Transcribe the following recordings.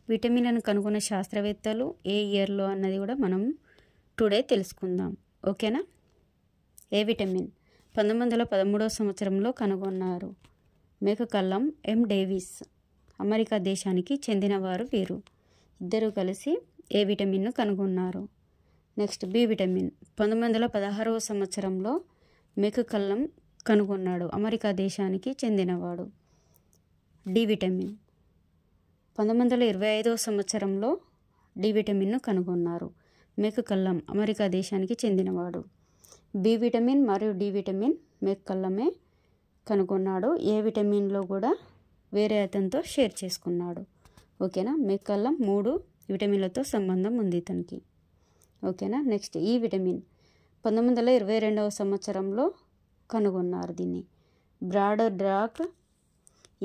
విటమిన్లను కనుగొన్న శాస్త్రవేత్తలు ఏ ఇయర్లో అన్నది కూడా మనం టుడే తెలుసుకుందాం. ఓకేనా. ఏ విటమిన్ 1913వ సంవత్సరంలో కనుగొన్నారు. మెకకల్లం ఎం డేవిస్ అమెరికా దేశానికి చెందినవారు వీరు. ఇద్దరు కలిసి ఏ విటమిన్ను కనుగొన్నారు. నెక్స్ట్ బి విటమిన్ 1916వ సంవత్సరంలో మెకకల్లం కనుగొన్నాడు. అమెరికా దేశానికి చెందినవాడు. డి విటమిన్ 1925వ సంవత్సరంలో డి విటమిన్ను కనుగొన్నారు. మెకకల్లం అమెరికా దేశానికి చెందినవాడు. బి విటమిన్ మరియు డి విటమిన్ మెకకల్లమే కనుగొన్నాడు. ఏ విటమిన్లో కూడా వేరే అతనితో షేర్ చేసుకున్నాడు. ఓకేనా. మెకకల్లం 3 విటమిన్లతో సంబంధం ఉంది ఇతనికి. ఓకేనా. నెక్స్ట్ ఈ విటమిన్ 1922వ సంవత్సరంలో కనుగొన్నారు దీన్ని. బ్రాడర్డాక్,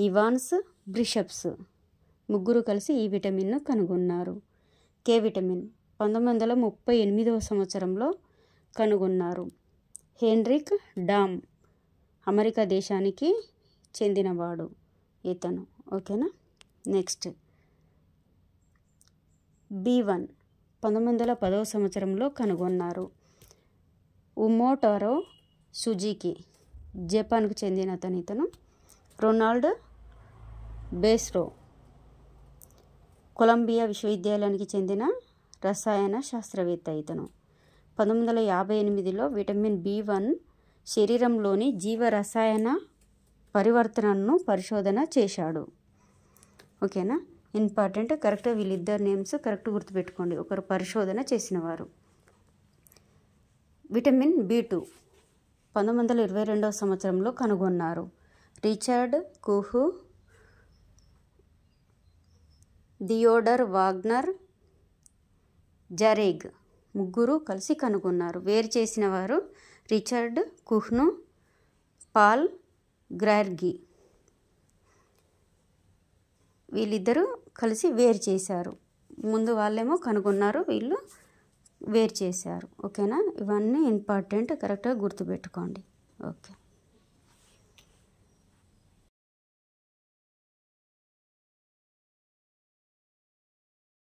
ఇవాన్స్, బ్రిషప్స్ ముగ్గురు కలిసి ఈ విటమిన్ను కనుగొన్నారు. కే విటమిన్ 1938వ సంవత్సరంలో కనుగొన్నారు. హెన్రిక్ డామ్ అమెరికా దేశానికి చెందినవాడు ఇతను. ఓకేనా. నెక్స్ట్ B1 1910వ సంవత్సరంలో కనుగొన్నారు. ఉమోటారో సుజుకి జపాన్కు చెందిన ఇతను. రొనాల్డ్ బేస్రో కొలంబియా విశ్వవిద్యాలయానికి చెందిన రసాయన శాస్త్రవేత్త ఇతను. 1958లో విటమిన్ B1 శరీరంలోని జీవరసాయన పరివర్తనను పరిశోధన చేశాడు. ఓకేనా. ఇంపార్టెంట్. కరెక్ట్గా వీళ్ళిద్దరు నేమ్స్ కరెక్ట్ గుర్తుపెట్టుకోండి. ఒకరు పరిశోధన చేసినవారు. విటమిన్ B2 1922వ సంవత్సరంలో కనుగొన్నారు. రిచర్డ్ కుహ్, థియోడర్ వాగ్నర్, జరేగ్ ముగ్గురు కలిసి కనుగొన్నారు. వేరు చేసిన వారు రిచర్డ్ కుహ్ను, పాల్ గ్రార్గి. వీళ్ళిద్దరూ కలిసి వేరు చేశారు. ముందు వాళ్ళేమో కనుగొన్నారు, వీళ్ళు వేరు చేశారు. ఓకేనా. ఇవన్నీ ఇంపార్టెంట్, కరెక్ట్గా గుర్తుపెట్టుకోండి. ఓకే.